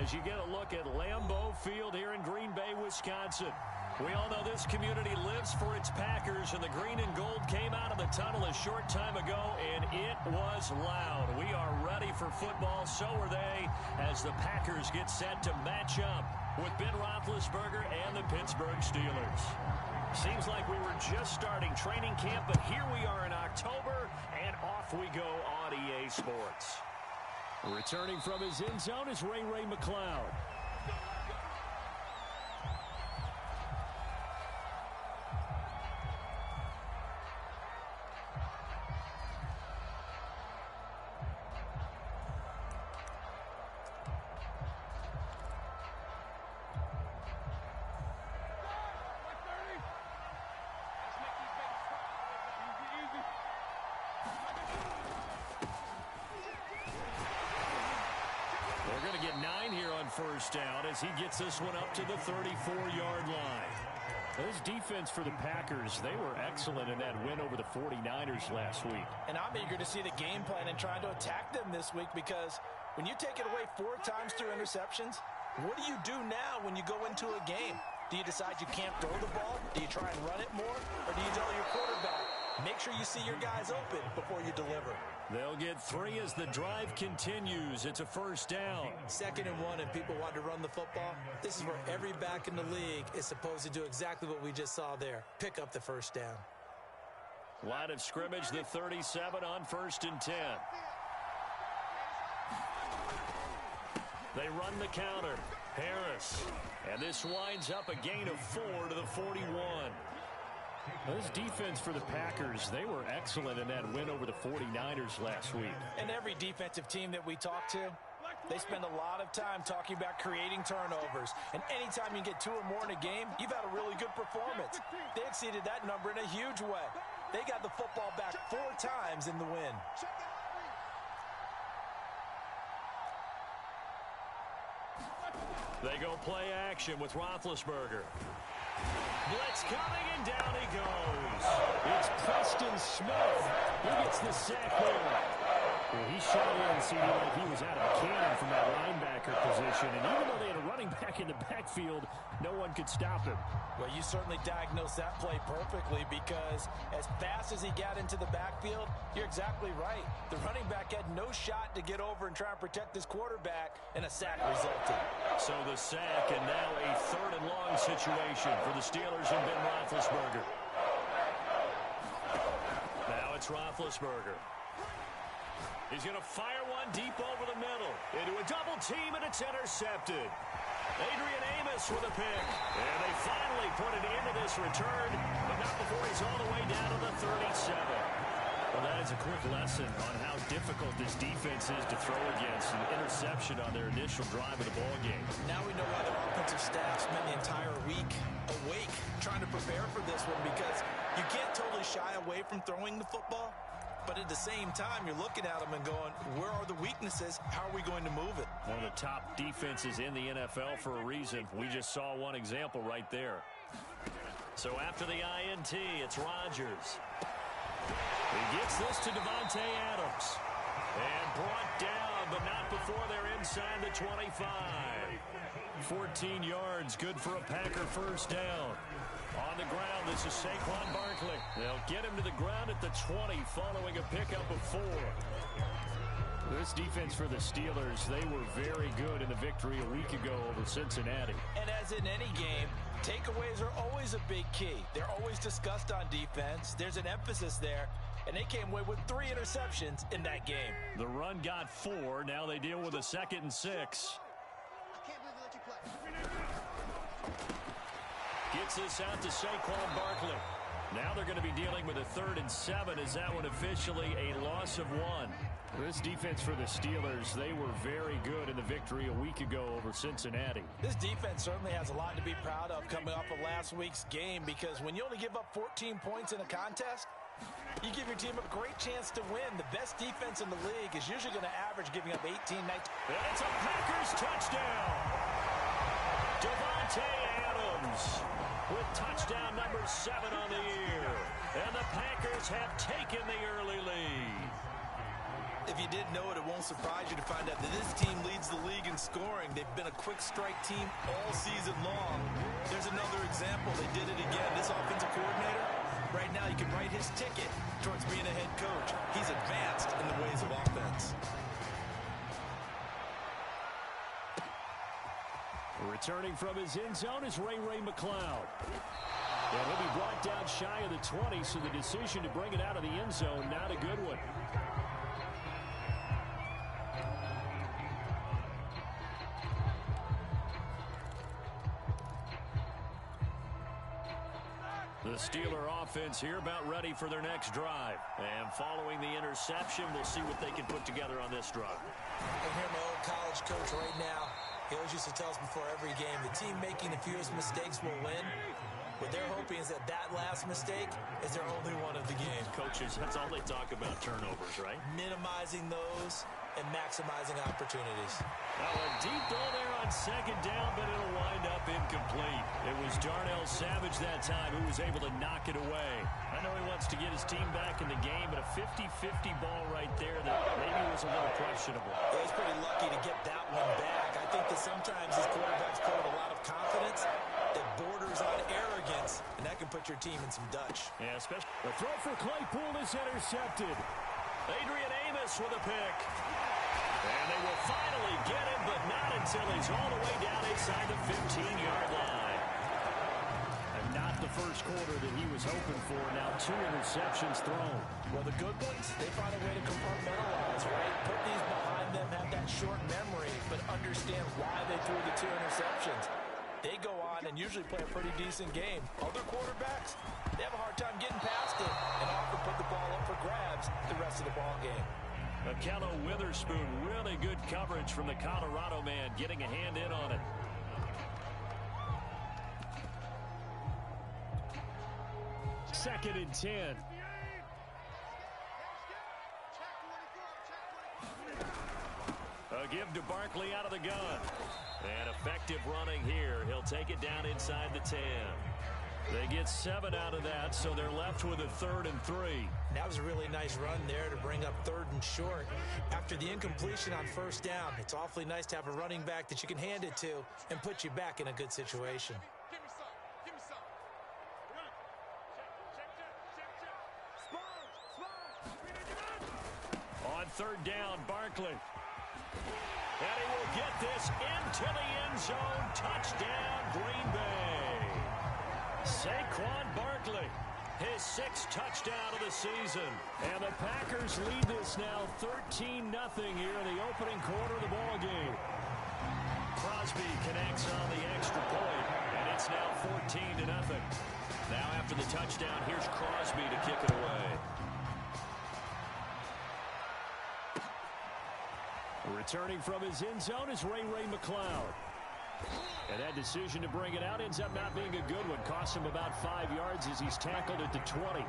as you get a look at Lambeau Field here in Green Bay, Wisconsin. We all know this community lives for its Packers, and the green and gold came out of the tunnel a short time ago, and it was loud. We are ready for football. So are they, as the Packers get set to match up with Ben Roethlisberger and the Pittsburgh Steelers. Seems like we were just starting training camp, but here we are in October, and off we go on EA Sports. Returning from his end zone is Ray McCloud. First down as he gets this one up to the 34-yard line. This defense for the Packers, they were excellent in that win over the 49ers last week. And I'm eager to see the game plan and trying to attack them this week, because when you take it away 4 times through interceptions, what do you do now when you go into a game? Do you decide you can't throw the ball? Do you try and run it more? Or do you tell your quarterback, make sure you see your guys open before you deliver? They'll get 3 as the drive continues. It's a first down. 2nd and 1, and people want to run the football. This is where every back in the league is supposed to do exactly what we just saw there. Pick up the first down. Line of scrimmage, the 37 on 1st and 10. They run the counter. Harris. And this winds up a gain of 4 to the 41. This defense for the Packers, they were excellent in that win over the 49ers last week. And every defensive team that we talk to, they spend a lot of time talking about creating turnovers. And anytime you get 2 or more in a game, you've had a really good performance. They exceeded that number in a huge way. They got the football back 4 times in the win. They go play action with Roethlisberger. Blitz coming, and down he goes. It's Preston Smith. He gets the sack there. Well, he shot in, seemed like he was out of a cannon from that linebacker position. And even though they had a running back in the backfield, no one could stop him. Well, you certainly diagnosed that play perfectly, because as fast as he got into the backfield, you're exactly right. The running back had no shot to get over and try and protect his quarterback, and a sack resulted. So the sack, and now a 3rd and long situation for the Steelers and Ben Roethlisberger. Now it's Roethlisberger. He's going to fire one deep over the middle. Into a double team, and it's intercepted. Adrian Amos with a pick. And they finally put it into this return, but not before he's all the way down to the 37. Well, that is a quick lesson on how difficult this defense is to throw against. An interception on their initial drive of the ball game. Now we know why their offensive staff spent the entire week awake trying to prepare for this one, because you can't totally shy away from throwing the football. But at the same time, you're looking at them and going, where are the weaknesses? How are we going to move it? One of the top defenses in the NFL for a reason. We just saw one example right there. So after the INT, it's Rodgers. He gets this to Devontae Adams. And brought down, but not before they're inside the 25. 14 yards, good for a Packer first down. On the ground, this is Saquon Barkley. They'll get him to the ground at the 20 following a pickup of 4. This defense for the Steelers, they were very good in the victory a week ago over Cincinnati. And as in any game, takeaways are always a big key. They're always discussed on defense. There's an emphasis there, and they came away with 3 interceptions in that game. The run got 4. Now they deal with a 2nd and 6. Gets this out to Saquon Barkley. Now they're going to be dealing with a 3rd and 7. Is that one officially a loss of 1? This defense for the Steelers, they were very good in the victory a week ago over Cincinnati. This defense certainly has a lot to be proud of coming off of last week's game, because when you only give up 14 points in a contest, you give your team a great chance to win. The best defense in the league is usually going to average giving up 18, 19. And it's a Packers touchdown. Devontae Adams with touchdown number 7 on the year. And the Packers have taken the early lead. If you didn't know it, it won't surprise you to find out that this team leads the league in scoring. They've been a quick strike team all season long. There's another example. They did it again. This offensive coordinator, right now you can write his ticket towards being a head coach. He's advanced in the ways of offense. Returning from his end zone is Ray McCloud. And he'll be brought down shy of the 20, so the decision to bring it out of the end zone, not a good one. The Steeler offense here about ready for their next drive. And following the interception, we'll see what they can put together on this drive. I hear my old college coach right now. He always used to tell us before every game, the team making the fewest mistakes will win. What they're hoping is that last mistake is their only one of the game. Coaches, that's all they talk about, turnovers, right? Minimizing those and maximizing opportunities. Well, a deep ball there on second down, but it'll wind up incomplete. It was Darnell Savage that time who was able to knock it away. I know he wants to get his team back in the game, but a 50-50 ball right there that maybe was a little questionable. Yeah, he's pretty lucky to get that one back. I think that sometimes these quarterbacks play with a lot of confidence that borders on arrogance, and that can put your team in some Dutch. Yeah, especially the throw for Claypool is intercepted. Adrian Amos with a pick. And they will finally get him, but not until he's all the way down inside the 15-yard line. And not the first quarter that he was hoping for. Now 2 interceptions thrown. Well, the good ones, they find a way to compartmentalize, right? Put these behind them, have that short memory, but understand why they threw the 2 interceptions. They go on and usually play a pretty decent game. Other quarterbacks, they have a hard time getting past it and often put the ball up for grabs the rest of the ball game. Akello Witherspoon, really good coverage from the Colorado man, getting a hand in on it. Second and 10. A give to Barkley out of the gun. And effective running here. He'll take it down inside the 10. They get 7 out of that, so they're left with a 3rd and 3. That was a really nice run there to bring up 3rd and short. After the incompletion on first down, it's awfully nice to have a running back that you can hand it to and put you back in a good situation. On 3rd down, Barkley. And he will get this into the end zone. Touchdown, Green Bay. Saquon Barkley, his 6th touchdown of the season. And the Packers lead this now 13-0 here in the opening quarter of the ball game. Crosby connects on the extra point, and it's now 14-0. Now after the touchdown, here's Crosby to kick it away. Returning from his end zone is Ray McCloud. And that decision to bring it out ends up not being a good one. Costs him about 5 yards as he's tackled at the 20.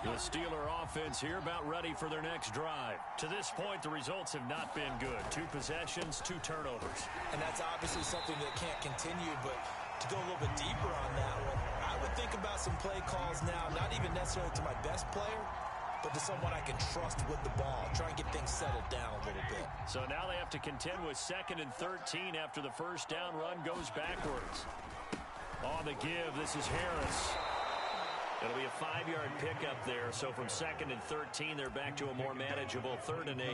The Steeler offense here about ready for their next drive. To this point, the results have not been good. 2 possessions, 2 turnovers. And that's obviously something that can't continue, but to go a little bit deeper on that one, I would think about some play calls now, not even necessarily to my best player, but to someone I can trust with the ball. Try and get things settled down a little bit. So now they have to contend with 2nd and 13 after the first down run goes backwards. On the give, this is Harris. It'll be a 5-yard pickup there. So from 2nd and 13, they're back to a more manageable 3rd and 8.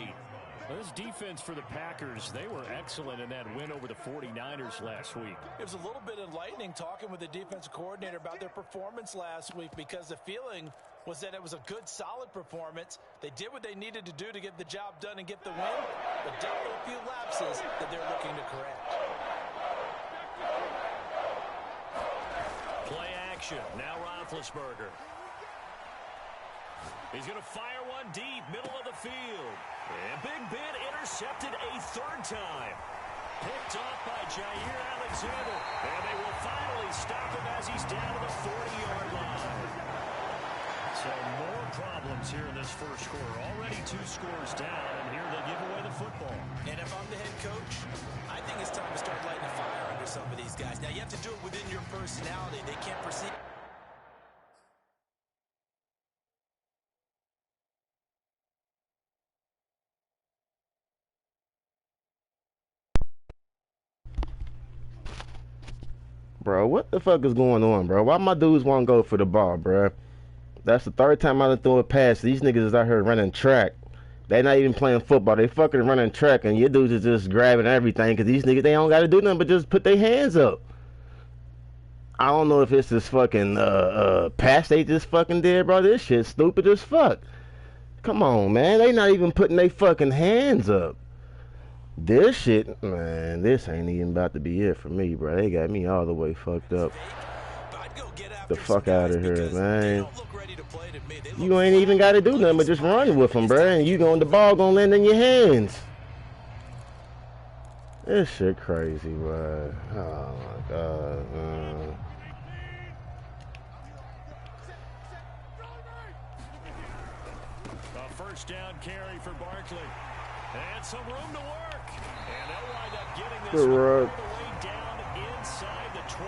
Well, this defense for the Packers, they were excellent in that win over the 49ers last week. It was a little bit enlightening talking with the defensive coordinator about their performance last week, because the feeling was that it was a good, solid performance. They did what they needed to do to get the job done and get the win, but definitely a few lapses that they're looking to correct. Play action. Now Roethlisberger. He's going to fire one deep, middle of the field. And Big Ben intercepted a 3rd time. Picked off by Jair Alexander. And they will finally stop him as he's down to the 40-yard line. So more problems here in this first quarter. Already 2 scores down, and here they give away the football. And if I'm the head coach, I think it's time to start lighting a fire under some of these guys. Now, you have to do it within your personality. They can't perceive. Bro, what the fuck is going on, bro? Why my dudes won't go for the ball, bro? That's the 3rd time I done threw a pass. These niggas is out here running track. They not even playing football. They fucking running track, and your dudes is just grabbing everything because these niggas, they don't got to do nothing but just put their hands up. I don't know if it's this fucking pass they just fucking did, bro. This shit stupid as fuck. Come on, man. They not even putting their fucking hands up. This shit, man, this ain't even about to be it for me, bro. They got me all the way fucked up. The fuck out of here, man. You ain't even got to do nothing but just run with them, bro. And the ball gonna land in your hands. This shit crazy, bro. Oh my god, man. A first down carry for Barkley. And some room to work. And they'll wind up getting this one all the way down inside the 20.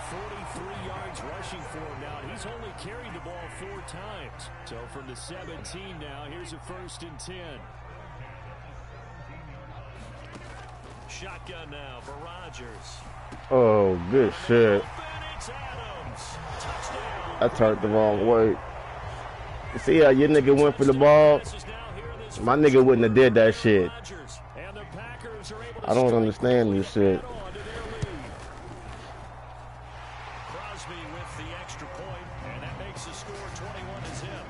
43 yards rushing for him now. He's only carried the ball 4 times. So from the 17 now, here's a 1st and 10. Shotgun now for Rodgers. Oh, good shit. I turned the wrong way. See how your nigga went for the ball? My nigga wouldn't have did that shit. I don't understand this shit. Crosby with the extra point, and that makes the score 21 is him.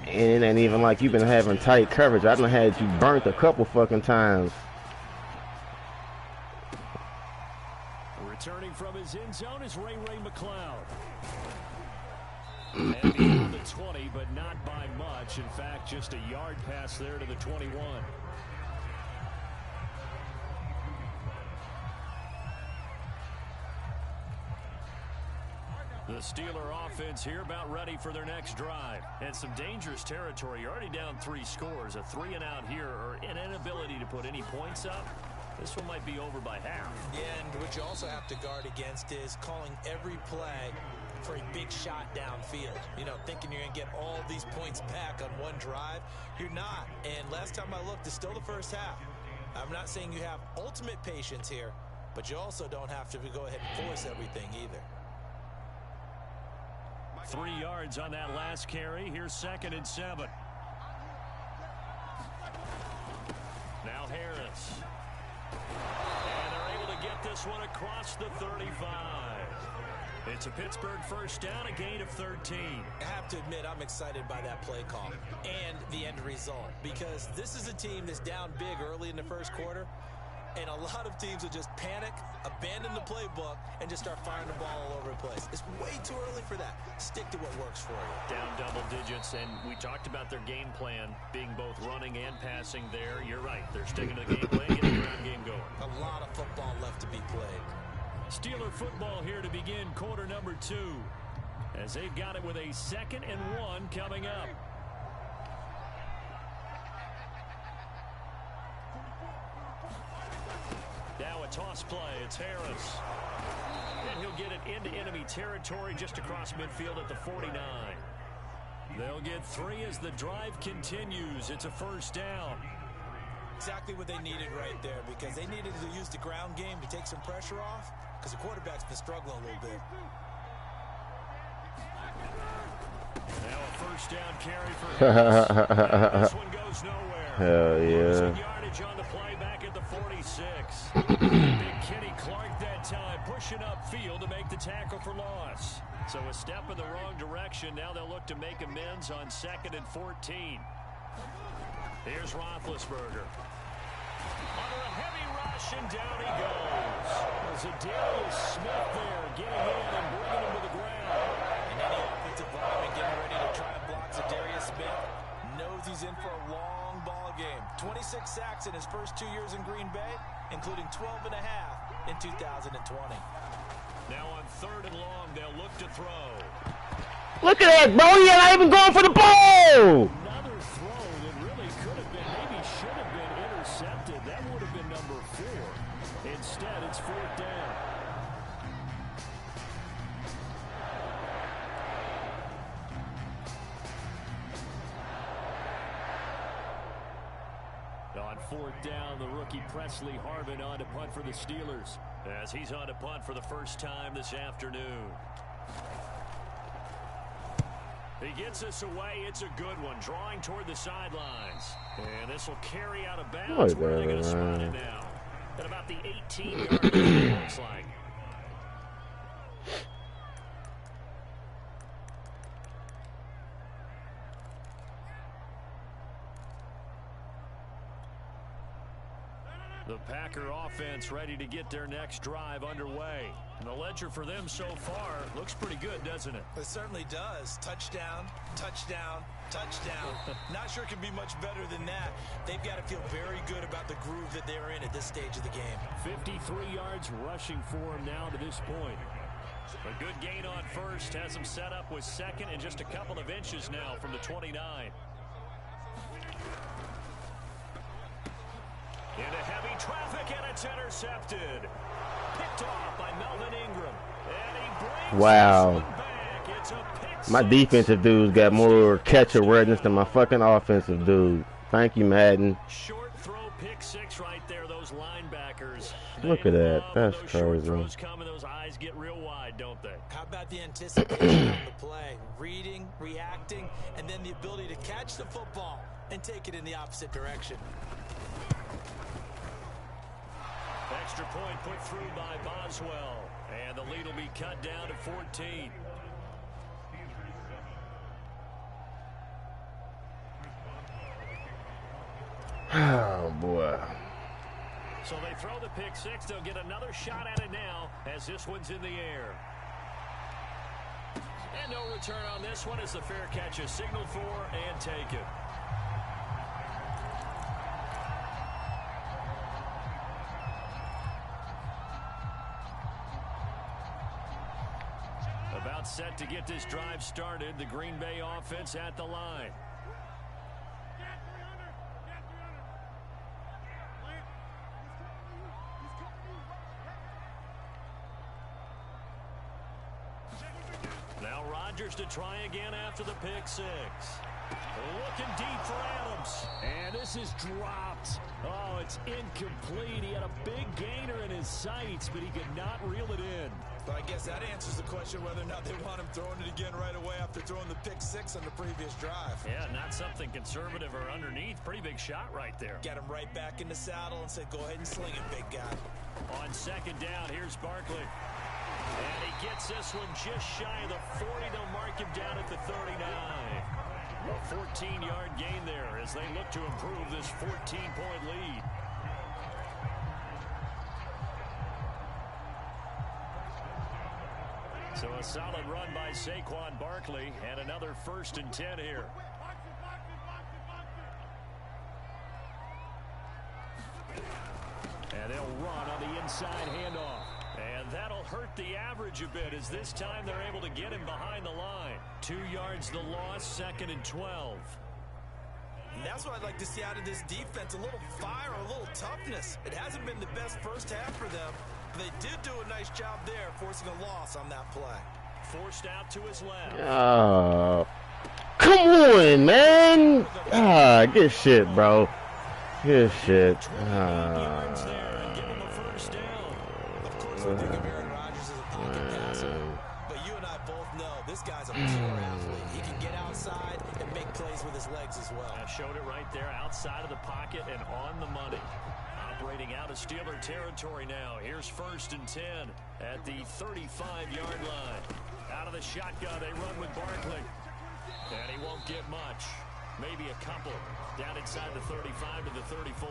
And it ain't even like you've been having tight coverage. I done had you burnt a couple fucking times. Returning from his end zone is Ray McCloud. And beyond the 20, but not by much. In fact, just a yard pass there to the 21. The Steeler offense here about ready for their next drive. And some dangerous territory. You're already down 3 scores. A 3 and out here, or an inability to put any points up. This one might be over by half. Yeah, and what you also have to guard against is calling every play for a big shot downfield. You know, thinking you're going to get all these points back on one drive. You're not. And last time I looked, it's still the first half. I'm not saying you have ultimate patience here, but you also don't have to go ahead and force everything either. 3 yards on that last carry. Here's 2nd and 7. Now Harris. And they're able to get this one across the 35. It's a Pittsburgh first down, a gain of 13. I have to admit, I'm excited by that play call and the end result, because this is a team that's down big early in the first quarter, and a lot of teams will just panic, abandon the playbook, and just start firing the ball all over the place. It's way too early for that. Stick to what works for you. Down double digits, and we talked about their game plan being both running and passing there. You're right. They're sticking to the game plan, getting the ground game going. A lot of football left to be played. Steeler football here to begin quarter number 2, as they've got it with a 2nd and 1 coming up. Now a toss play. It's Harris. And he'll get it into enemy territory just across midfield at the 49. They'll get 3 as the drive continues. It's a first down. Exactly what they needed right there, because they needed to use the ground game to take some pressure off, because the quarterback's been struggling a little bit. Now a first down carry for Harris. This one goes nowhere. Hell yeah. Losing yardage on the play back at the 46. Big Kenny Clark that time pushing upfield to make the tackle for loss. So a step in the wrong direction. Now they'll look to make amends on 2nd and 14. Here's Roethlisberger. Under a heavy rush, and down he goes. There's a Darius Smith there getting in and bringing him to the ground. And any offensive lineman getting ready to try and block Darius Smith knows he's in for a long ball game. 26 sacks in his first 2 years in Green Bay, including 12 and a half in 2020. Now on 3rd and long, they'll look to throw. Look at that, bro. You're not even going for the ball. Another throw that really could have been, maybe should have been intercepted. That would have been number 4. Instead, it's 4th down. On 4th down, the rookie Presley Harvin on to punt for the Steelers, as he's on to punt for the first time this afternoon. He gets this away. It's a good one, drawing toward the sidelines. And this will carry out of bounds. Where are they going to spot it now? At about the 18-yard line, it looks like. The Packer offense ready to get their next drive underway. And the ledger for them so far looks pretty good, doesn't it? It certainly does. Touchdown, touchdown, touchdown. Not sure it can be much better than that. They've got to feel very good about the groove that they're in at this stage of the game. 53 yards rushing for him now to this point. A good gain on first has him set up with 2nd and just a couple of inches now from the 29. Into heavy traffic, and it's intercepted. Picked off by Melvin Ingram. And he brings wow. Back. It's a pick My defensive dudes got more catch awareness than my fucking offensive dude. Thank you, Madden. Short throw, pick 6 right there, those linebackers. Look at that. That's those crazy. Short throws come and those eyes get real wide, don't they? How about the anticipation of the play? Reading, reacting, and then the ability to catch the football and take it in the opposite direction. Extra point put through by Boswell. And the lead will be cut down to 14. Oh, boy. So they throw the pick 6. They'll get another shot at it now as this one's in the air. And no return on this one as the fair catch is signaled for and taken. About set to get this drive started. The Green Bay offense at the line. Now Rodgers to try again after the pick 6. Looking deep for Adams. And this is dropped. Oh, it's incomplete. He had a big gainer in his sights, but he could not reel it in. Well, I guess that answers the question whether or not they want him throwing it again right away after throwing the pick 6 on the previous drive. Yeah, not something conservative or underneath. Pretty big shot right there. Got him right back in the saddle and said, go ahead and sling it, big guy. On 2nd down, here's Barkley. And he gets this one just shy of the 40. They'll mark him down at the 39. A 14-yard gain there as they look to improve this 14-point lead. So a solid run by Saquon Barkley and another 1st and 10 here. And they'll run on the inside handoff. And that'll hurt the average a bit as this time they're able to get him behind the line. 2 yards the loss, 2nd and 12. And that's what I'd like to see out of this defense. A little fire, a little toughness. It hasn't been the best first half for them. But they did do a nice job there, forcing a loss on that play. Forced out to his left. Come on, man. Good shit, bro. Good shit. We think of Aaron Rodgers as a pocket passer, but you and I both know this guy's a pure athlete. He can get outside and make plays with his legs as well. I showed it right there, outside of the pocket and on the money. Operating out of Steeler territory now. Here's 1st and 10 at the 35-yard line. Out of the shotgun, they run with Barkley. And he won't get much. Maybe a couple. Down inside the 35 to the 34.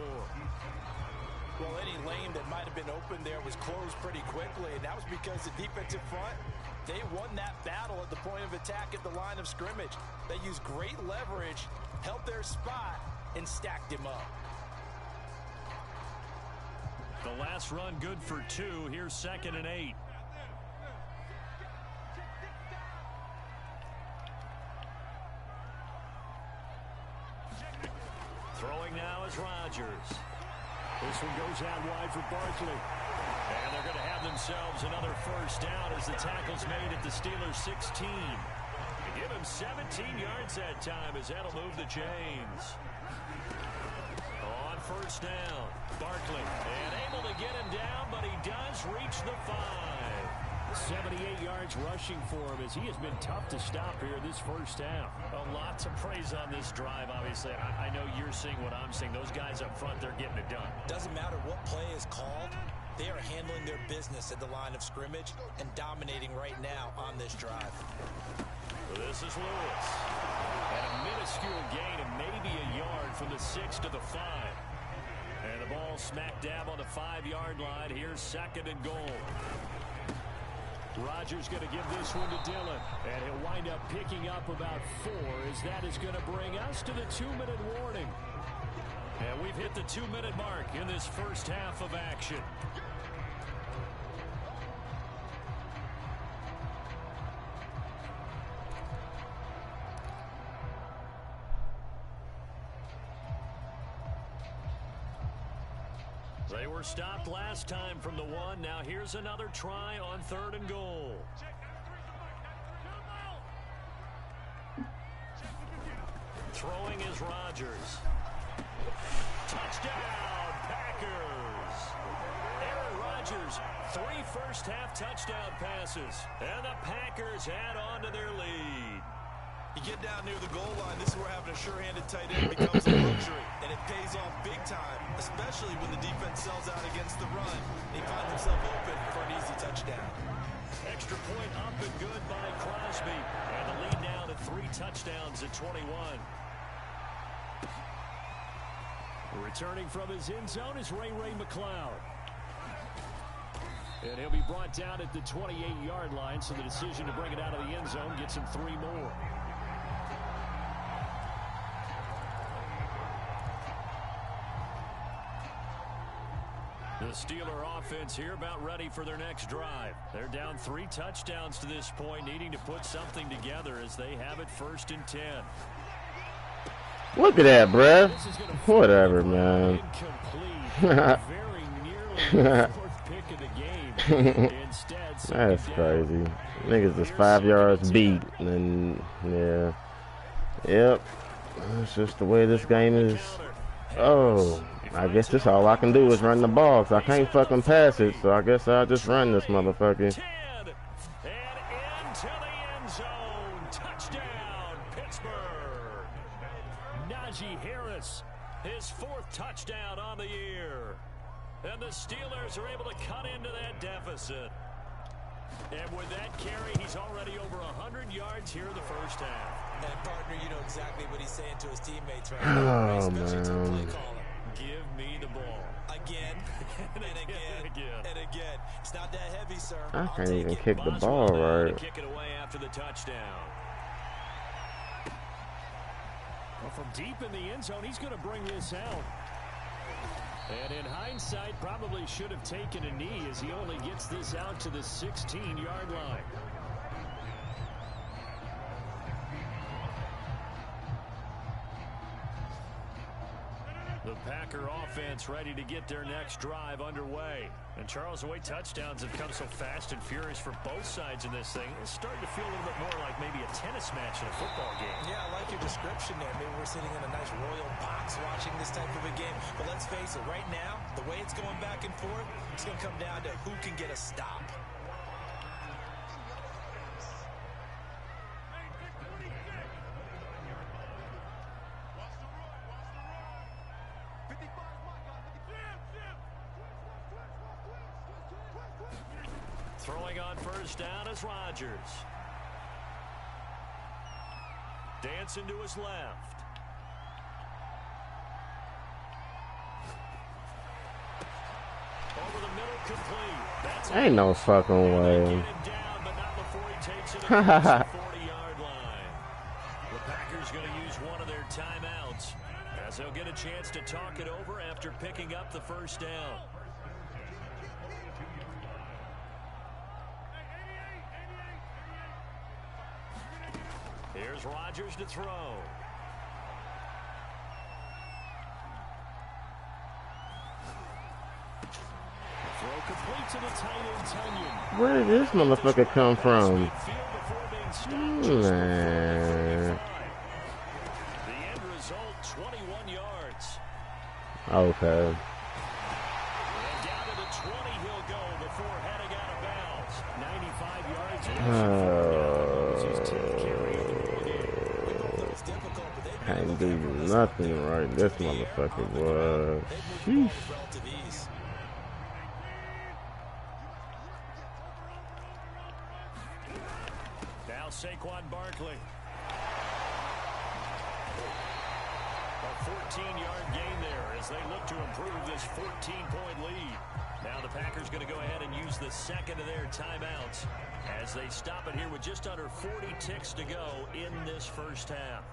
Well, any lane that might have been open there was closed pretty quickly, and that was because the defensive front, they won that battle at the point of attack at the line of scrimmage. They used great leverage, held their spot, and stacked him up. The last run good for 2. Here's 2nd and 8. Throwing now is Rodgers. This one goes out wide for Barkley. And they're going to have themselves another first down as the tackle's made at the Steelers' 16. Give him 17 yards that time as that'll move the chains. On first down, Barkley. And able to get him down, but he does reach the 5. 78 yards rushing for him as he has been tough to stop here this first half. Well, lots of praise on this drive, obviously. I know you're seeing what I'm seeing. Those guys up front, they're getting it done. Doesn't matter what play is called. They are handling their business at the line of scrimmage and dominating right now on this drive. This is Lewis. And a minuscule gain of maybe a yard from the 6 to the 5. And the ball smack dab on the 5-yard line. Here's 2nd and goal. Rodgers going to give this one to Dillon. And he'll wind up picking up about 4 as that is going to bring us to the 2-minute warning. And we've hit the 2-minute mark in this first half of action. They were stopped last time from the 1. Now here's another try on 3rd and goal. Throwing is Rodgers. Touchdown, Packers. Aaron Rodgers, 3 first-half touchdown passes. And the Packers add on to their lead. You get down near the goal line, this is where having a sure-handed tight end becomes a luxury. And it pays off big time, especially when the defense sells out against the run. He finds himself open for an easy touchdown. Extra point up and good by Crosby. And the lead now to 3 touchdowns at 21. Returning from his end zone is Ray McLeod. And he'll be brought down at the 28-yard line, so the decision to bring it out of the end zone gets him 3 more. The Steeler offense here about ready for their next drive. They're down 3 touchdowns to this point, needing to put something together as they have it 1st and 10. Look at that, bruh. Whatever, man. Very nearly the 4th pick of the game. Instead, that's crazy. Niggas is 5 yards beat. And, yeah. Yep. That's just the way this game is. Oh. I guess this all I can do is run the ball, because I can't fucking pass it, so I guess I'll just run this motherfucker. 10, and into the end zone. Touchdown, Pittsburgh. Najee Harris, his 4th touchdown on the year. And the Steelers are able to cut into that deficit. And with that carry, he's already over 100 yards here in the first half. And partner, you know exactly what he's saying to his teammates right now, especially to the play caller. Give me the ball. Again, and again, and again. It's not that heavy, sir. I can't even kick the ball right. Kick it away after the touchdown. Well, from deep in the end zone, he's going to bring this out. And in hindsight, probably should have taken a knee as he only gets this out to the 16-yard line. The Packer offense ready to get their next drive underway. And Charles, the way touchdowns have come so fast and furious for both sides in this thing, it's starting to feel a little bit more like maybe a tennis match in a football game. Yeah, I like your description there. Maybe we're sitting in a nice royal box watching this type of a game. But let's face it, right now, the way it's going back and forth, it's going to come down to who can get a stop. Throwing on first down is Rodgers. Dancing to his left. Over the middle, complete. That's Ain't no fucking way. Down, but not before he takes it across the 40-yard line. The Packers going to use one of their timeouts as they'll get a chance to talk it over after picking up the first down. Here's Rodgers to throw. Throw complete to the tight end, Tunyon. Where did this motherfucker come from? Man. The end result, 21 yards. Okay. And down to the 20 he'll go before heading out of bounds. 95 yards. His 10th carry of the ball game. Can't do nothing right. This motherfucker, boy. Sheesh. Now Saquon Barkley. A 14-yard gain there as they look to improve this 14-point lead. Now the Packers going to go ahead and use the second of their timeouts as they stop it here with just under 40 ticks to go in this first half.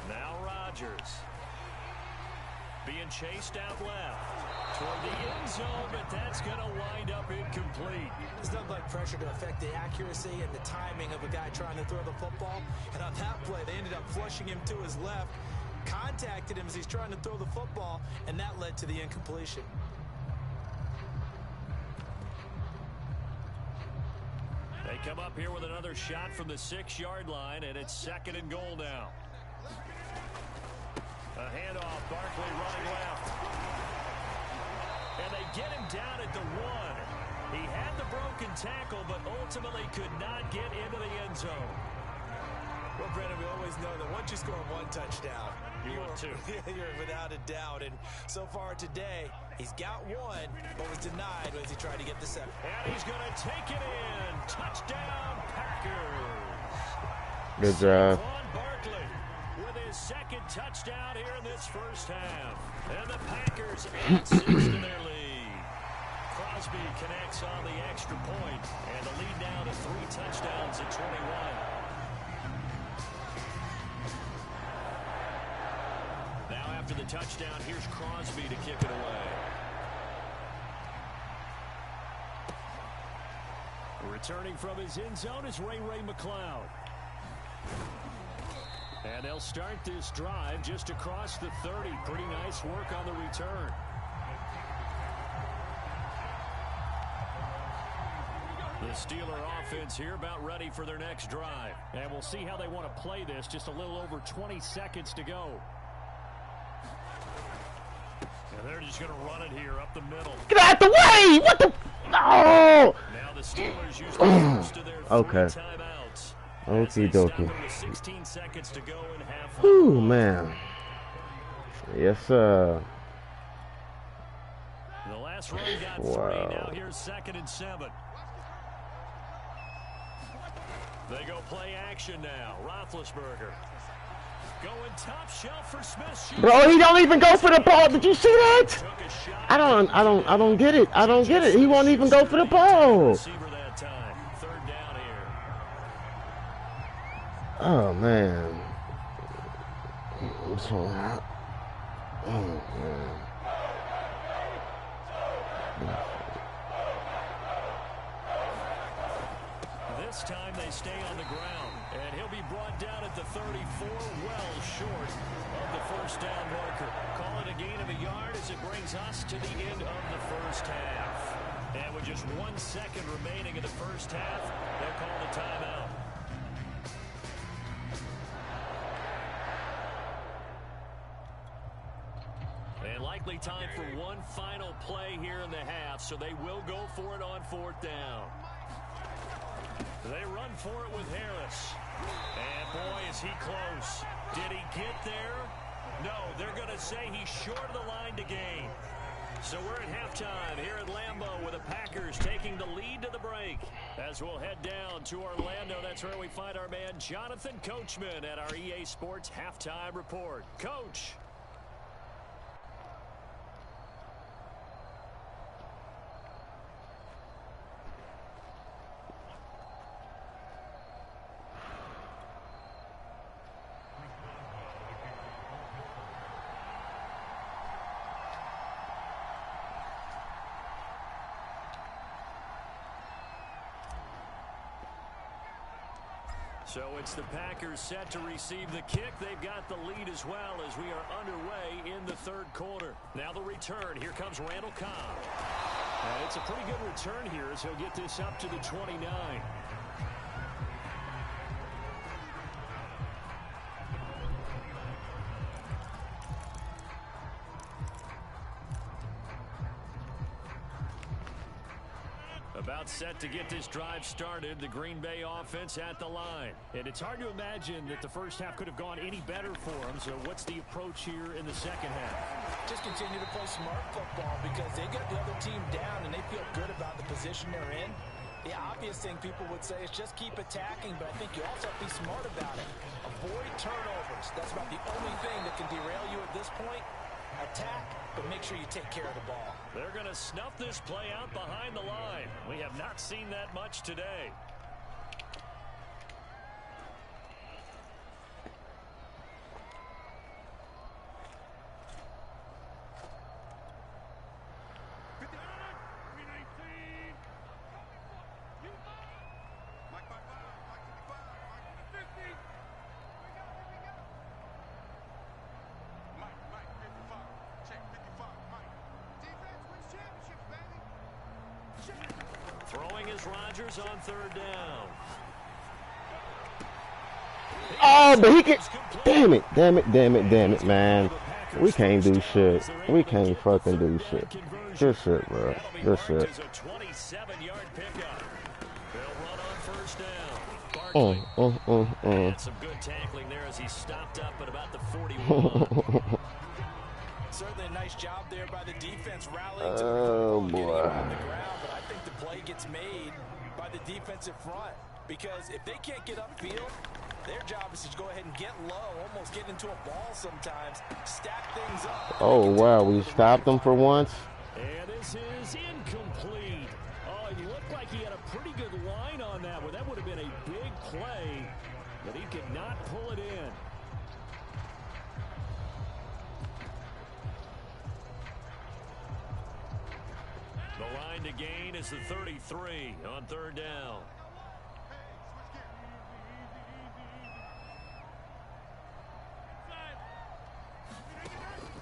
Now Rodgers being chased out left toward the end zone, but that's going to wind up incomplete. There's nothing like pressure to affect the accuracy and the timing of a guy trying to throw the football. And on that play, they ended up flushing him to his left, contacted him as he's trying to throw the football, and that led to the incompletion. They come up here with another shot from the 6-yard line, and it's 2nd and goal now. A handoff, Barkley running left. And they get him down at the 1. He had the broken tackle, but ultimately could not get into the end zone. Well, Brennan, we always know that once you score one touchdown, you want two. You're without a doubt. And so far today, he's got one, but was denied as he tried to get the second. And he's going to take it in. Touchdown, Packers. Good job. Barkley with his 2nd touchdown here in this first half. And the Packers add 6 to their lead. Crosby connects on the extra point, and the lead now to 3 touchdowns at 21. Now after the touchdown, here's Crosby to kick it away. Returning from his end zone is Ray McLeod. And they'll start this drive just across the 30. Pretty nice work on the return. The Steeler offense here about ready for their next drive. And we'll see how they want to play this. Just a little over 20 seconds to go. And they're just going to run it here up the middle. Get out the way! What the? No! Now the Steelers use the first of their 3 timeouts. Okie dokie. 16 seconds to go in half. Ooh, man. Yes, sir. The last run got 3. Now here's 2nd and 7. They go play action now. Roethlisberger going top shelf for Smith. Bro, he don't even go for the ball. Did you see that? I don't get it. I don't get it. He won't even go for the ball. That time. 3rd down here. Oh man. I'm so hot. Oh man. This time they stay on the ground, and he'll be brought down at the 34, well short of the first down marker. Call it a gain of a yard as it brings us to the end of the first half. And with just 1 second remaining in the first half, they'll call the timeout. And likely time for one final play here in the half, so they will go for it on 4th down. They run for it with Harris. And boy, is he close. Did he get there? No, they're going to say he's short of the line to gain. So we're at halftime here at Lambeau with the Packers taking the lead to the break. As we'll head down to Orlando, that's where we find our man Jonathan Coachman at our EA Sports Halftime Report. Coach. So it's the Packers set to receive the kick. They've got the lead as well as we are underway in the third quarter. Now the return. Here comes Randall Cobb. And it's a pretty good return here as he'll get this up to the 29. About set to get this drive started. The Green Bay offense at the line. And it's hard to imagine that the first half could have gone any better for them. So what's the approach here in the second half? Just continue to play smart football because they got the other team down and they feel good about the position they're in. The obvious thing people would say is just keep attacking, but I think you also have to be smart about it. Avoid turnovers. That's about the only thing that can derail you at this point. Attack, but make sure you take care of the ball. They're going to snuff this play out behind the line. We have not seen that much today. Throwing is Rodgers on third down. Oh, but he can. Damn it, man. We can't do shit. We can't fucking do shit. Good shit, bro. Good shit. Some good tackling there as he stopped up at about the 41. Certainly a nice job there by the defense rallying to Oh, getting boy. on the ground, but I think the play gets made by the defensive front because if they can't get upfield, their job is to go ahead and get low, almost get into a ball sometimes, stack things up. Oh, wow. We stopped him for once. And this is incomplete. Oh, it looked like he had a pretty good line on that one. That would have been a big play, but he could not pull it in. The line to gain is the 33 on third down.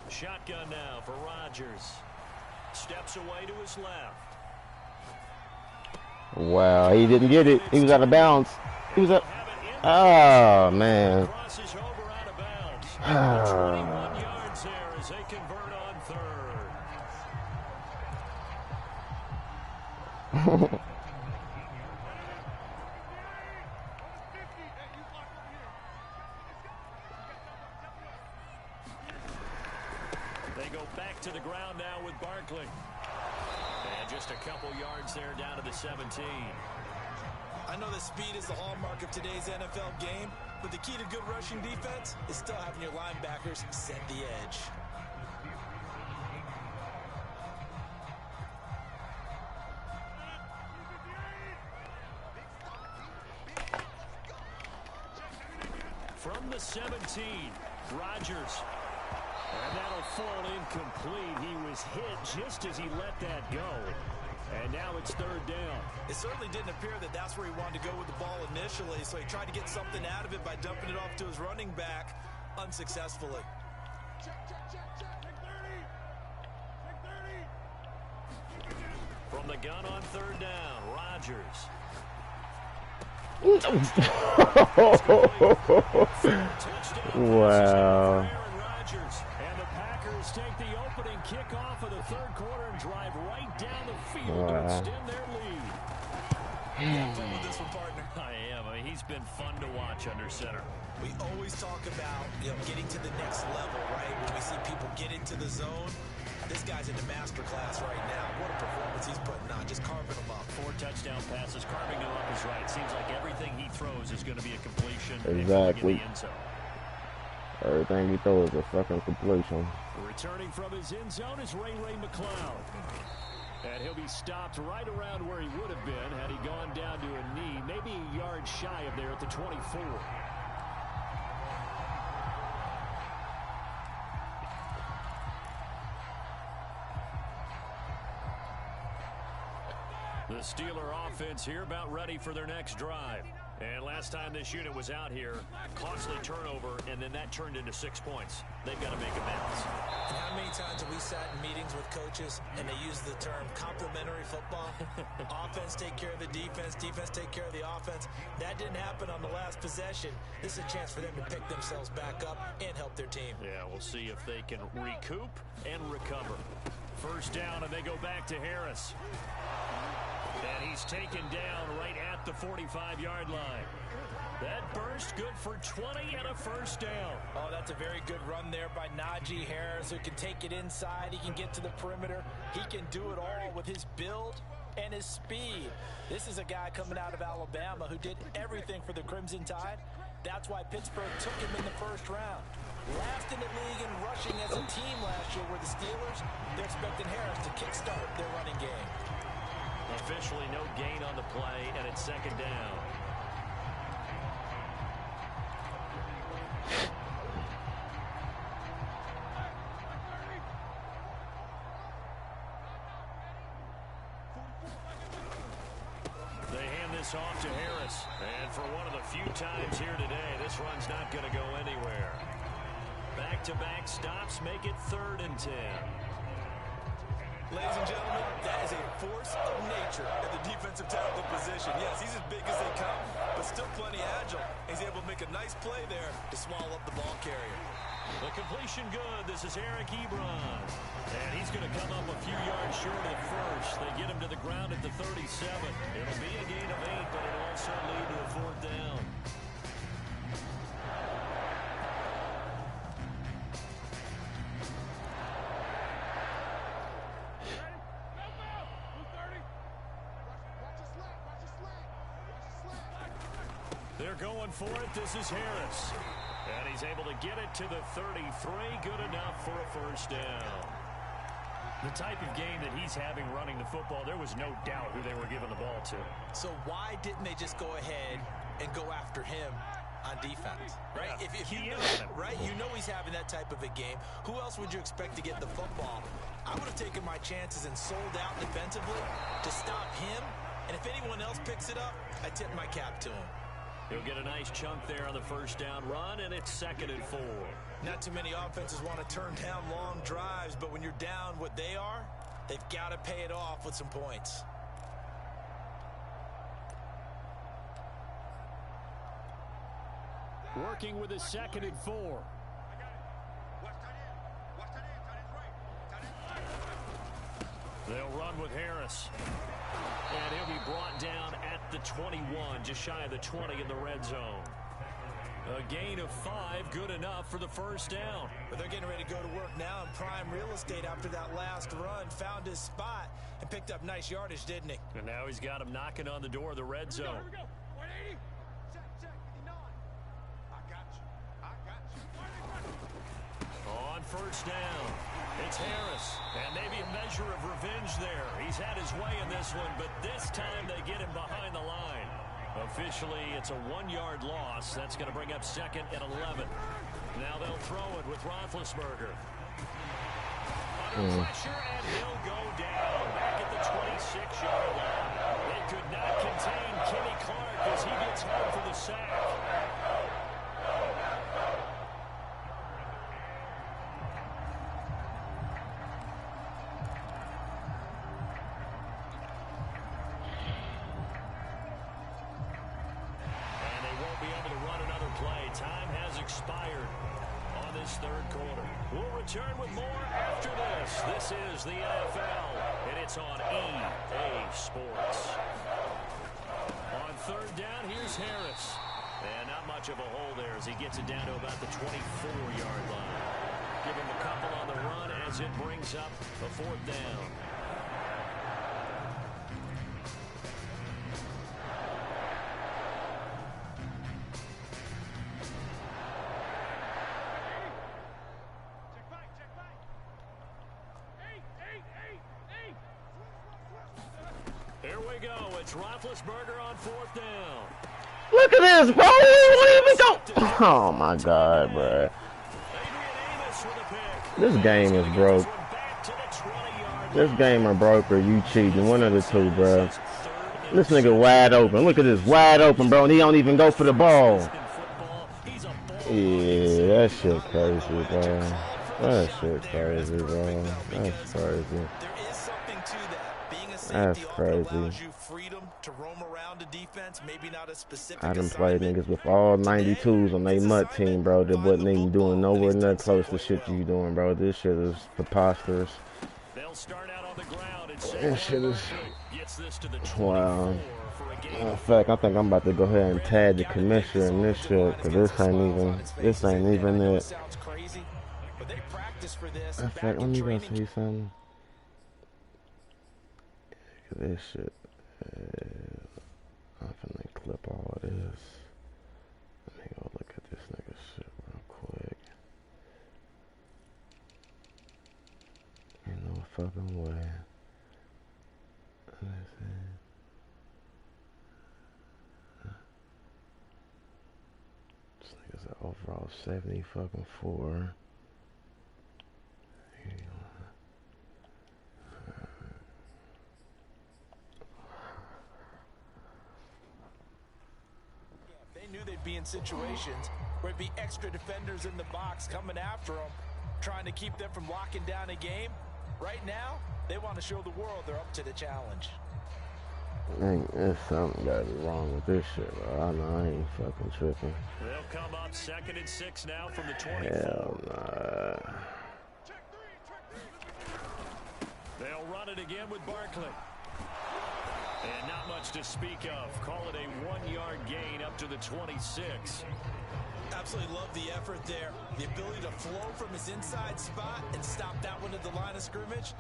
Shotgun now for Rodgers. Steps away to his left. Wow, he didn't get it. He was out of bounds. He was up. Oh, man. Crosses over out of bounds. 21 yards there as they convert on third. They go back to the ground now with Barkley. And just a couple yards there down to the 17. I know that speed is the hallmark of today's NFL game, but the key to good rushing defense is still having your linebackers set the edge. From the 17, Rodgers. And that'll fall incomplete. He was hit just as he let that go. And now it's third down. It certainly didn't appear that that's where he wanted to go with the ball initially, so he tried to get something out of it by dumping it off to his running back unsuccessfully. From the gun on third down, Rodgers. Wow. And the Packers take the opening kickoff of the third quarter and drive right down the field to extend their lead. Have fun with this one, partner. I am. I mean, he's been fun to watch under center. We always talk about, getting to the next level, right? When we see people get into the zone, this guy's in the master class right now. What a performance he's putting on, just carving them up. 4 touchdown passes, carving them up is right. Seems like everything he throws is going to be a completion. Exactly. In the end zone. Everything he throws is a fucking completion. Returning from his end zone is Ray McLeod. And he'll be stopped right around where he would have been had he gone down to a knee, maybe a yard shy of there at the 24. The Steeler offense here about ready for their next drive. And last time this unit was out here, costly turnover, and then that turned into 6 points. They've got to make amends. And how many times have we sat in meetings with coaches and they use the term complementary football? Offense take care of the defense, defense take care of the offense. That didn't happen on the last possession. This is a chance for them to pick themselves back up and help their team. Yeah, we'll see if they can recoup and recover. First down, and they go back to Harris. And he's taken down right at the 45-yard line. That burst good for 20 and a first down. Oh, that's a very good run there by Najee Harris, who can take it inside. He can get to the perimeter. He can do it all with his build and his speed. This is a guy coming out of Alabama who did everything for the Crimson Tide. That's why Pittsburgh took him in the first round. Last in the league in rushing as a team last year were the Steelers. They're expecting Harris to kickstart their running game. Officially no gain on the play, and it's second down. They hand this off to Harris. And for one of the few times here today, this run's not going to go anywhere. Back-to-back stops make it 3rd and 10. Ladies and gentlemen, that is a force of nature at the defensive tackle position. Yes, he's as big as they come, but still plenty agile. He's able to make a nice play there to swallow up the ball carrier. The completion good. This is Eric Ebron. And he's going to come up a few yards short of the first. They get him to the ground at the 37. It'll be a gain of 8, but it'll also lead to a 4th down. They're going for it. This is Harris. And he's able to get it to the 33. Good enough for a first down. The type of game that he's having running the football, there was no doubt who they were giving the ball to. So why didn't they just go ahead and go after him on defense? Right? Yeah, if you know, right? You know he's having that type of a game. Who else would you expect to get the football? I would have taken my chances and sold out defensively to stop him. And if anyone else picks it up, I tip my cap to him. He'll get a nice chunk there on the first down run, and it's 2nd and 4. Not too many offenses want to turn down long drives, but when you're down what they are, they've got to pay it off with some points. Working with his 2nd and 4. They'll run with Harris. And he'll be brought down at the 21, just shy of the 20 in the red zone. A gain of 5, good enough for the first down. But they're getting ready to go to work now in prime real estate after that last run. Found his spot and picked up nice yardage, didn't he? And now he's got him knocking on the door of the red zone. Here we go. 180. Check, 59. I got you. On first down, it's Harris. And maybe a measure of revenge there. He's had his way in this one, but this time they get him behind the line. Officially, it's a 1-yard loss. That's going to bring up 2nd and 11. Now they'll throw it with Roethlisberger. Under pressure, and he'll go down back at the 26-yard line. They could not contain Kenny Clark as he gets home for the sack. Time has expired on this 3rd quarter. We'll return with more after this. This is the NFL, and it's on EA Sports. On 3rd down, here's Harris. And not much of a hole there as he gets it down to about the 24-yard line. Give him a couple on the run as it brings up a 4th down. Here we go. It's Roethlisberger on 4th down. Look at this, bro. Let me go. Oh, my God, bro. This game is broke. This game is broke or you cheating. One of the two, bro. This nigga wide open. Look at this, wide open, bro, and he don't even go for the ball. Yeah, that shit crazy, bro. That shit crazy, bro. That's crazy. There is something to that. Being a That's safety often crazy. allows you freedom to roam around the defense. Maybe not a specific I done played assignment. niggas with all 92s on they MUT team, bro. That wasn't even doing nowhere near close to shit you doing, bro. This shit is preposterous. They'll start out on the ground. That shit is... Gets this to the Wow. 24 for a gain. In fact, I think I'm about to go ahead and tag the commissioner in this shit, cause this ain't even it. Sounds crazy, but they practice for this In back fact, let in me go training. see something. This shit. I'm finna clip all of this. Let me go look at this nigga shit real quick. Ain't no fucking way. Let's see. This nigga's an overall 70 fucking 4. They knew they'd be in situations where it'd be extra defenders in the box coming after them, trying to keep them from locking down a game. Right now, they want to show the world they're up to the challenge. There's something gotta be wrong with this shit, bro. I know I ain't fucking tripping. They'll come up 2nd and 6 now from the 24. Hell nah. They'll run it again with Barkley. And not much to speak of. Call it a 1-yard gain up to the 26. Absolutely love the effort there. The ability to flow from his inside spot and stop that one at the line of scrimmage.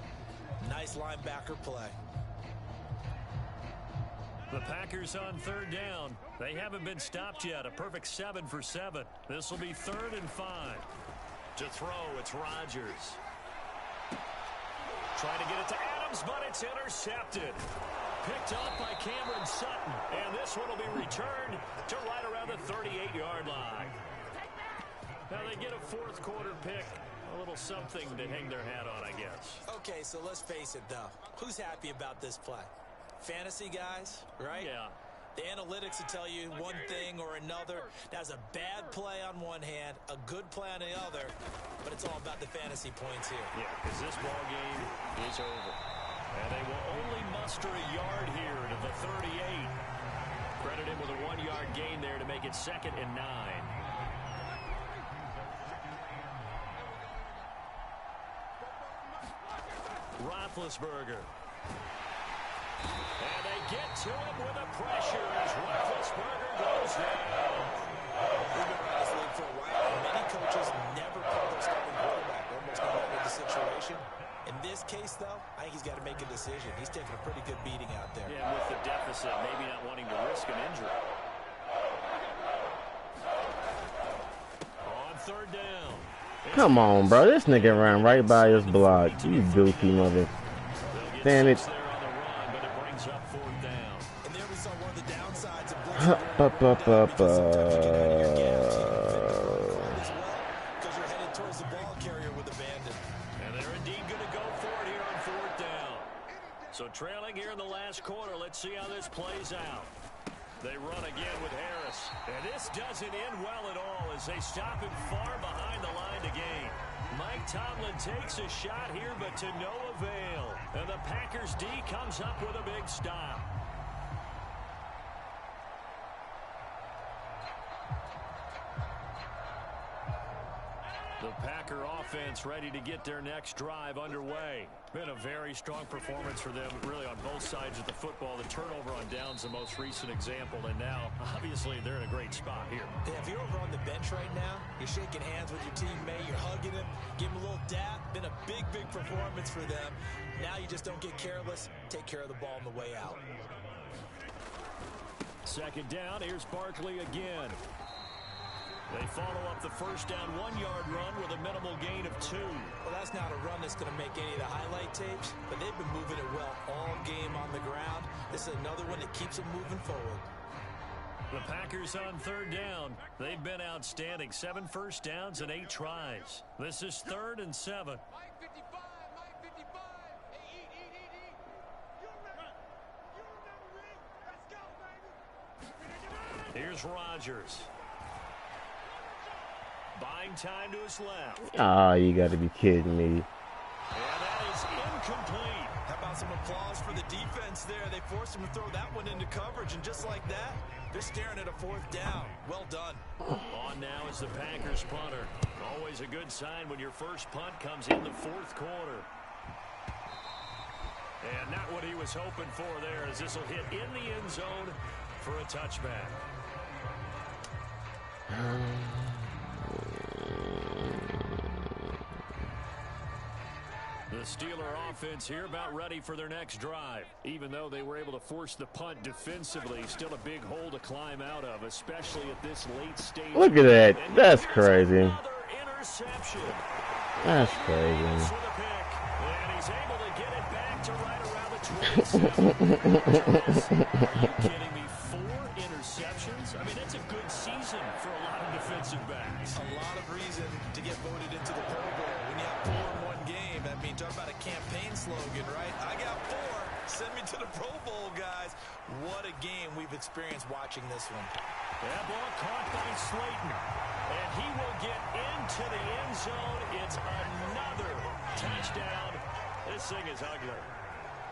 Nice linebacker play. The Packers on 3rd down. They haven't been stopped yet. A perfect 7 for 7. This will be 3rd and 5. To throw, it's Rodgers. Trying to get it to Adams, but it's intercepted. Picked up by Cameron Sutton. And this one will be returned to right around the 38-yard line. Now they get a 4th quarter pick. A little something to hang their hat on, I guess. Okay, so let's face it, though. Who's happy about this play? Fantasy guys, right? Yeah. The analytics will tell you one thing or another. That's a bad play on one hand, a good play on the other, but it's all about the fantasy points here. Yeah, because this ball game is over. And they will only muster a yard here to the 38. Credit him with a 1-yard gain there to make it 2nd and 9. Roethlisberger. And they get to him with the pressure as Roethlisberger goes down. We've been around this league for a while, and many coaches never pull their starting quarterback, almost no matter the situation. In this case, though, I think he's got to make a decision. He's taking a pretty good beating out there. Yeah, with the deficit, maybe not wanting to risk an injury. On 3rd down. Come on, bro. This nigga ran right by his block. You goofy mother. Damn it. And there we saw one of the downsides of because you're headed towards the ball carrier with abandon. And they're indeed going to go for it here on 4th down. So trailing here in the last quarter, let's see how this plays out. They run again with Harris. And this doesn't end well at all as they stop him far behind the line to gain. Mike Tomlin takes a shot here, but to no avail. And the Packers D comes up with a big stop. The Packer offense ready to get their next drive underway. Been a very strong performance for them, really on both sides of the football. The turnover on downs the most recent example, and now, obviously, they're in a great spot here. Yeah, if you're over on the bench right now, you're shaking hands with your teammate, you're hugging him, give him a little dap. Been a big, big performance for them. Now you just don't get careless. Take care of the ball on the way out. 2nd down, here's Barkley again. They follow up the 1st down 1-yard run with a minimal gain of 2. Well, that's not a run that's going to make any of the highlight tapes, but they've been moving it well all game on the ground. This is another one that keeps them moving forward. The Packers on 3rd down. They've been outstanding. 7 first downs and 8 tries. This is 3rd and 7. Mike 55, Mike 55. Hey, eat. You remember, Here's Rodgers. Buying time to his left. Ah, you got to be kidding me. And that is incomplete. How about some applause for the defense there? They forced him to throw that one into coverage, and just like that, they're staring at a 4th down. Well done. On now is the Packers punter. Always a good sign when your first punt comes in the 4th quarter. And not what he was hoping for there, as this will hit in the end zone for a touchback. The Steeler offense here about ready for their next drive. Even though they were able to force the punt defensively, still a big hole to climb out of, especially at this late stage. Look at that. That's crazy. Another interception. That's crazy. And he's able to get it back to right around the 27. Are you kidding me? 4 interceptions? I mean, that's a good season for a lot of defensive backs. A lot of reason to get voted into the Pro Bowl. When you have 4 in one game, I mean, talk about a campaign slogan, right? I got 4. Send me to the Pro Bowl, guys. What a game we've experienced watching this one. That ball caught by Slayton. And he will get into the end zone. It's another touchdown. This thing is ugly.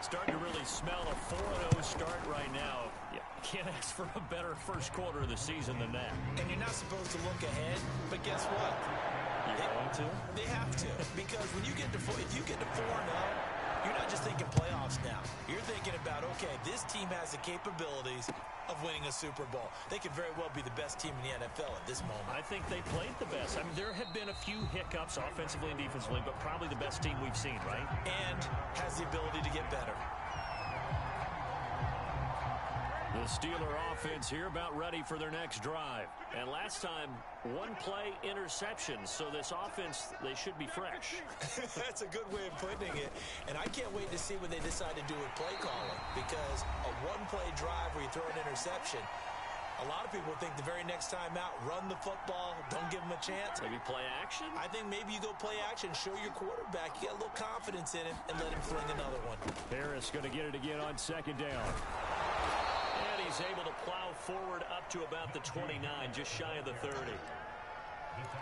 Starting to really smell a 4-0 start right now. You can't ask for a better first quarter of the season than that. And you're not supposed to look ahead, but guess what? You're going to? They have to. Because when you get to if you get to 4-0, you're not just thinking playoffs now. You're thinking about, okay, this team has the capabilities of winning a Super Bowl. They could very well be the best team in the NFL at this moment. I think they played the best. I mean, there have been a few hiccups offensively and defensively, but probably the best team we've seen, right? And has the ability to get better. The Steeler offense here about ready for their next drive. And last time, 1-play interception. So this offense, they should be fresh. That's a good way of putting it. And I can't wait to see what they decide to do with play calling. Because a 1-play drive where you throw an interception, a lot of people think the very next time out, run the football, don't give them a chance. Maybe play action? I think maybe you go play action, show your quarterback, you got a little confidence in him, and let him fling another one. Harris going to get it again on 2nd down. And he's able to plow forward up to about the 29, just shy of the 30.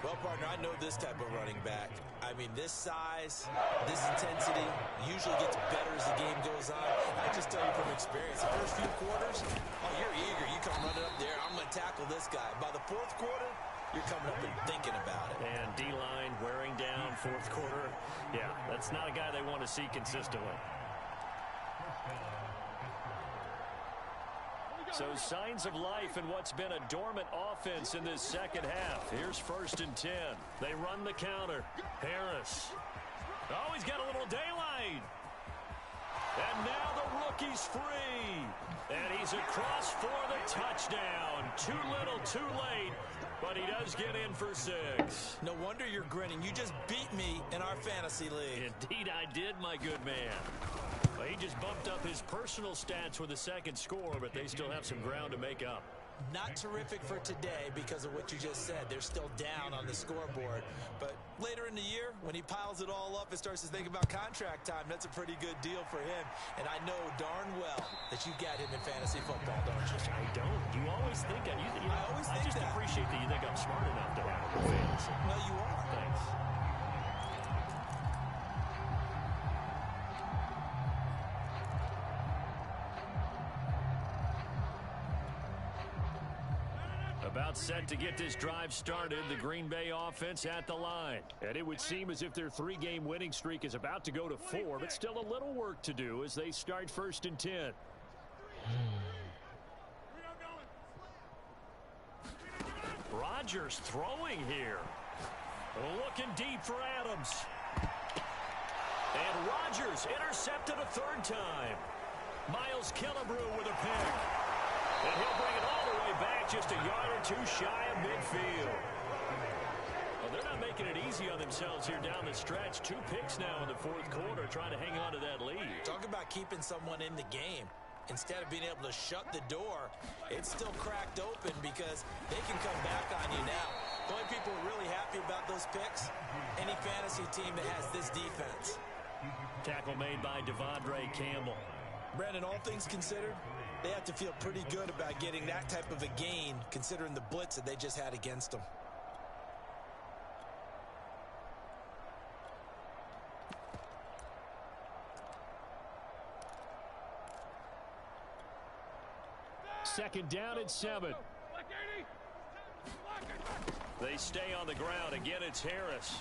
Well, partner, I know this type of running back. I mean, this size, this intensity usually gets better as the game goes on. I just tell you from experience, the first few quarters, oh, you're eager. You come running up there, I'm going to tackle this guy. By the 4th quarter, you're coming up and thinking about it. And D-line wearing down 4th quarter. Yeah, that's not a guy they want to see consistently. So signs of life in what's been a dormant offense in this second half. Here's 1st and 10. They run the counter. Harris. Oh, he's got a little daylight. And now the rookie's free. And he's across for the touchdown. Too little, too late. But he does get in for 6. No wonder you're grinning. You just beat me in our fantasy league. Indeed I did, my good man. Well, he just bumped up his personal stats with a 2nd score, but they still have some ground to make up. Not terrific for today because of what you just said. They're still down on the scoreboard. But later in the year, when he piles it all up and starts to think about contract time, that's a pretty good deal for him. And I know darn well that you got him in fantasy football, don't you? I don't. You always think I just that. appreciate that you think I'm smart enough to have him in fantasy. Well, you are. Thanks. About set to get this drive started, the Green Bay offense at the line. And it would seem as if their 3-game winning streak is about to go to 4, but still a little work to do as they start 1st and 10. Rodgers throwing here. Looking deep for Adams. And Rodgers intercepted a 3rd time. Miles Killebrew with a pick. And he'll bring it all the way back just a yard or 2 shy of midfield. Well, they're not making it easy on themselves here down the stretch. 2 picks now in the 4th quarter, trying to hang on to that lead. Talk about keeping someone in the game. Instead of being able to shut the door, it's still cracked open because they can come back on you now. The only people who are really happy about those picks, any fantasy team that has this defense. Tackle made by Devondre Campbell. Brandon, all things considered, they have to feel pretty good about getting that type of a gain, considering the blitz that they just had against them. Second down at 7. They stay on the ground. Again, it's Harris.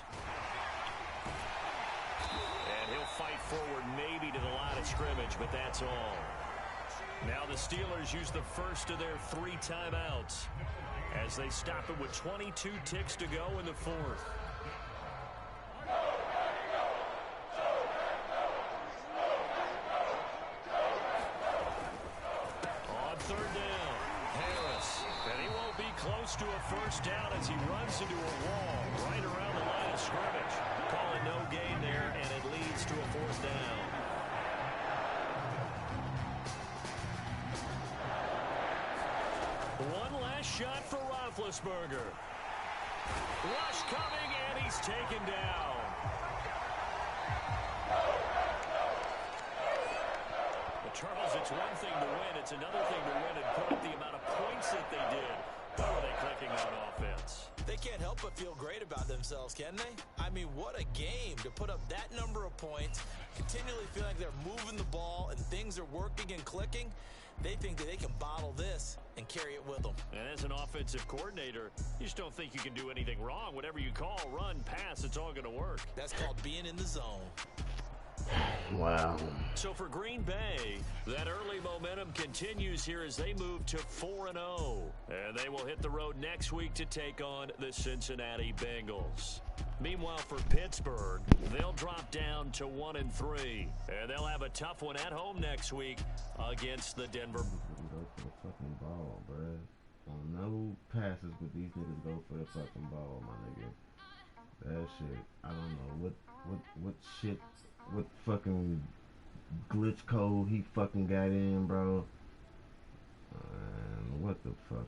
And he'll fight forward maybe to the line of scrimmage, but that's all. Now the Steelers use the first of their 3 timeouts as they stop it with 22 ticks to go in the 4th. On 3rd down, Harris. And he won't be close to a first down as he runs into a wall right around the line of scrimmage. Calling no gain there, and it leads to a 4th down. One last shot for Roethlisberger. Rush coming, and he's taken down. But Charles, it's one thing to win. It's another thing to win and put up the amount of points that they did. Who are they clicking on offense? They can't help but feel great about themselves, can they? I mean, what a game to put up that number of points, continually feeling like they're moving the ball and things are working and clicking. They think that they can bottle this and carry it with them. And as an offensive coordinator, you just don't think you can do anything wrong. Whatever you call, run, pass, it's all going to work. That's called being in the zone. Wow. So for Green Bay, that early momentum continues here as they move to 4-0. And they will hit the road next week to take on the Cincinnati Bengals. Meanwhile, for Pittsburgh, they'll drop down to 1-3. And they'll have a tough one at home next week against the Denver. Go for the fucking ball, bruh. On no passes would these niggas go for the fucking ball, my nigga. That shit, I don't know what shit, what fucking glitch code he fucking got in, bro. What the fuck?